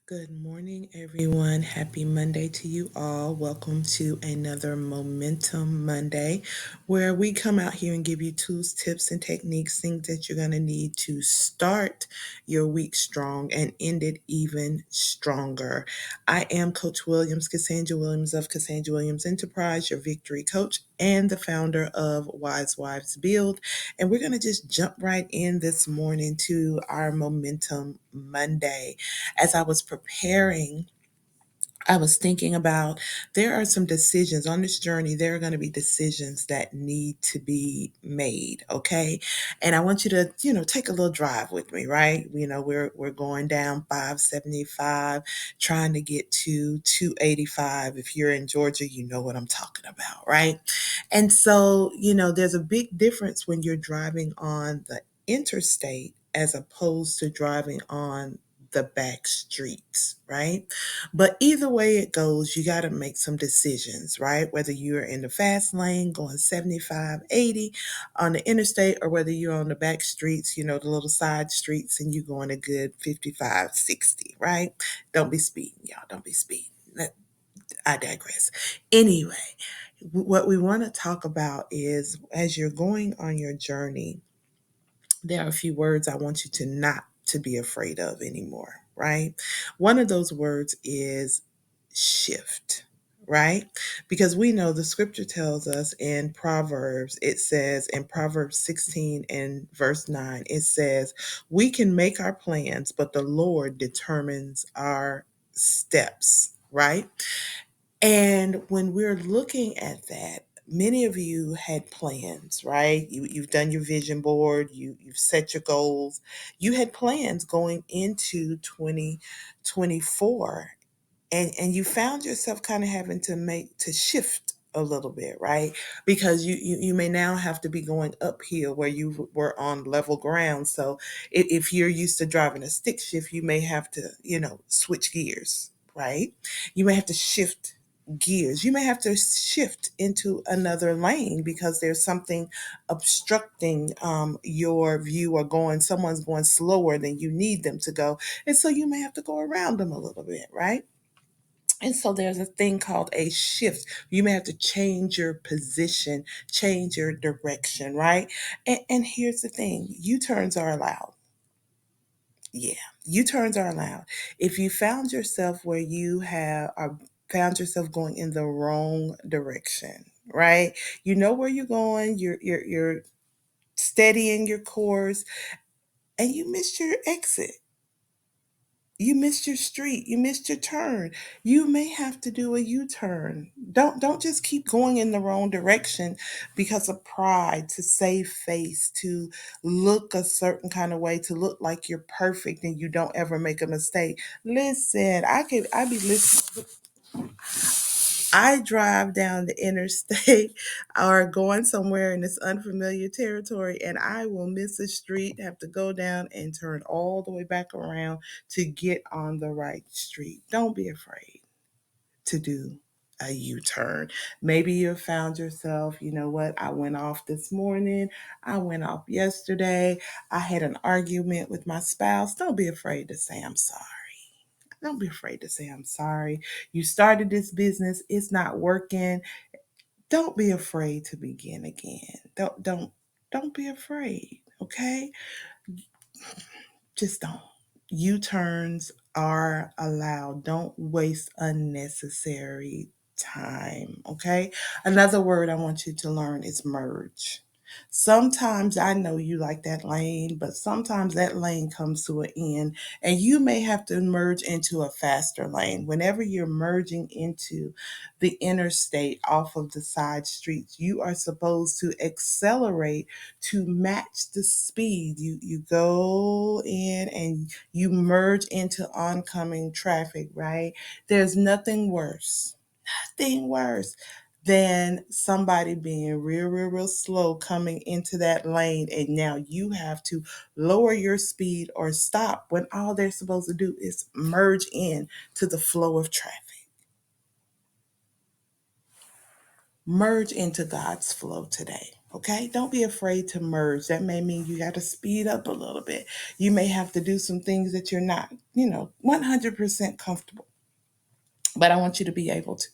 Good morning, everyone. Happy Monday to you all. Welcome to another Momentum Monday, where we come out here and give you tools, tips, and techniques, things that you're going to need to start your week strong and end it even stronger. I am Coach Williams, Cassandra Williams of Cassandra Williams Enterprise, your victory coach, and the founder of Wise Wives Build. And we're going to just jump right in this morning to our Momentum Monday. As I was preparing, I was thinking about there are some decisions on this journey. There are going to be decisions that need to be made, okay? And I want you to, take a little drive with me, right? We're going down 575, trying to get to 285. If you're in Georgia, you know what I'm talking about, right? And so, there's a big difference when you're driving on the interstate as opposed to driving on the back streets, right? But either way it goes, you got to make some decisions, right? Whether you're in the fast lane going 75, 80 on the interstate, or whether you're on the back streets, the little side streets, and you're going a good 55, 60, right? Don't be speeding, y'all. Don't be speeding. I digress. Anyway, what we want to talk about is as you're going on your journey, there are a few words I want you to not to be afraid of anymore, right? One of those words is shift, right? Because we know the scripture tells us in Proverbs, it says in Proverbs 16 and verse 9, it says, we can make our plans, but the Lord determines our steps, right? And when we're looking at that, many of you had plans, right? You've done your vision board, you've set your goals, you had plans going into 2024, and you found yourself kind of having to shift a little bit, right? Because you may now have to be going uphill where you were on level ground. So if you're used to driving a stick shift, you may have to, switch gears, right? You may have to shift gears. You may have to shift into another lane because there's something obstructing your view, or someone's going slower than you need them to go. And so you may have to go around them a little bit, right? And so there's a thing called a shift. You may have to change your position, change your direction, right? And here's the thing, U-turns are allowed. Yeah, U-turns are allowed. If you found yourself where you have found yourself going in the wrong direction, right? You know where you're going, you're steadying your course, and you missed your exit. You missed your street, you missed your turn. You may have to do a U-turn. Don't just keep going in the wrong direction because of pride, to save face, to look a certain kind of way, to look like you're perfect and you don't ever make a mistake. Listen, I be listening. I drive down the interstate or going somewhere in this unfamiliar territory, and I will miss a street, have to go down and turn all the way back around to get on the right street. Don't be afraid to do a U-turn. Maybe you found yourself, you know what, I went off this morning, I went off yesterday, I had an argument with my spouse. Don't be afraid to say I'm sorry. Don't be afraid to say I'm sorry. You started this business, it's not working. Don't be afraid to begin again. Don't be afraid, okay? Just don't. U-turns are allowed. Don't waste unnecessary time, okay? Another word I want you to learn is merge. Sometimes I know you like that lane, but sometimes that lane comes to an end and you may have to merge into a faster lane. Whenever you're merging into the interstate off of the side streets, you are supposed to accelerate to match the speed. You go in and you merge into oncoming traffic, right? There's nothing worse than somebody being real slow coming into that lane, and now you have to lower your speed or stop when all they're supposed to do is merge in to the flow of traffic. Merge into God's flow today. Okay, don't be afraid to merge. That may mean you got to speed up a little bit. You may have to do some things that you're not, 100% comfortable. But I want you to be able to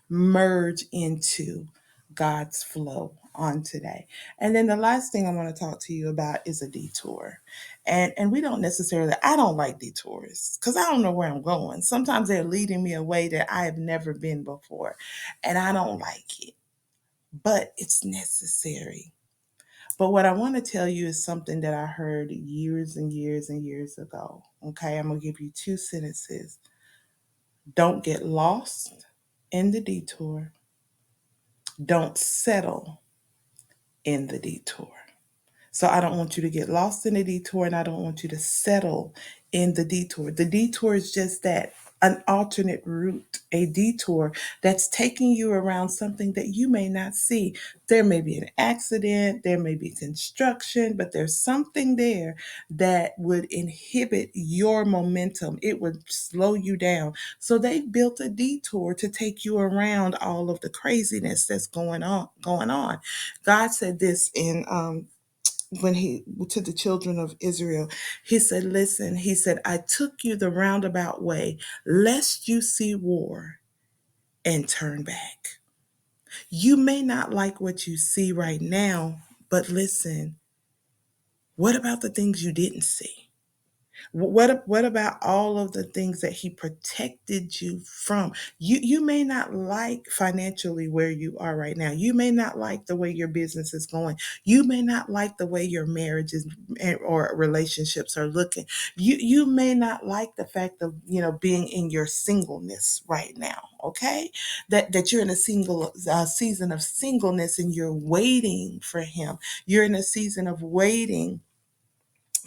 merge into God's flow on today. And then the last thing I want to talk to you about is a detour. And we don't necessarily, I don't like detours because I don't know where I'm going. Sometimes they're leading me a way that I have never been before. And I don't like it. But it's necessary. But what I want to tell you is something that I heard years and years and years ago. Okay, I'm going to give you two sentences. Don't get lost in the detour. Don't settle in the detour. So I don't want you to get lost in the detour and I don't want you to settle in the detour. The detour is just that, an alternate route, a detour that's taking you around something that you may not see. There may be an accident, there may be construction, but there's something there that would inhibit your momentum. It would slow you down. So they built a detour to take you around all of the craziness that's going on. God said this in when he to the children of Israel, he said, listen, he said, I took you the roundabout way, lest you see war and turn back. You may not like what you see right now, but listen, what about the things you didn't see? What about all of the things that he protected you from? You may not like financially where you are right now. You may not like the way your business is going. You may not like the way your marriages or relationships are looking. You may not like the fact of being in your singleness right now. Okay, that you're in a single season of singleness and you're waiting for him. You're in a season of waiting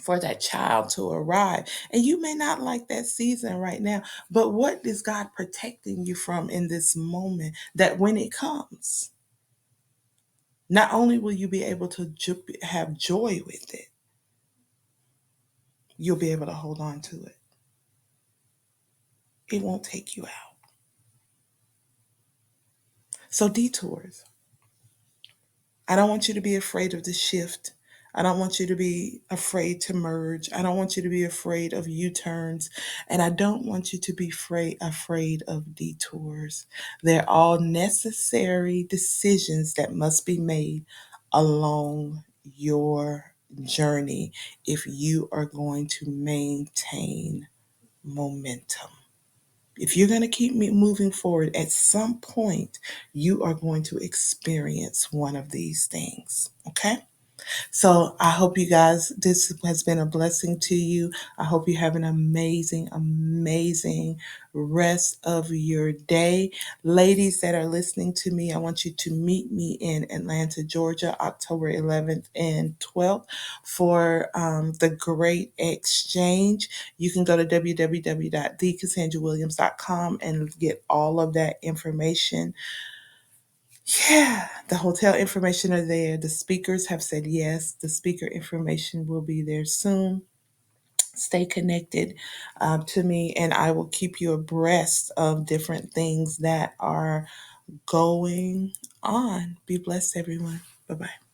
for that child to arrive. And you may not like that season right now, but what is God protecting you from in this moment that when it comes, not only will you be able to have joy with it, you'll be able to hold on to it. It won't take you out. So, detours. I don't want you to be afraid of the shift. I don't want you to be afraid to merge. I don't want you to be afraid of U-turns. And I don't want you to be afraid of detours. They're all necessary decisions that must be made along your journey if you are going to maintain momentum. If you're going to keep me moving forward, at some point, you are going to experience one of these things. Okay? So I hope you guys, this has been a blessing to you. I hope you have an amazing, amazing rest of your day. Ladies that are listening to me, I want you to meet me in Atlanta, Georgia, October 11th and 12th for the Great Exchange. You can go to www.thecassandrawilliams.com and get all of that information. Yeah, the hotel information are there. The speakers have said yes. The speaker information will be there soon. Stay connected to me, and I will keep you abreast of different things that are going on. Be blessed, everyone. Bye bye.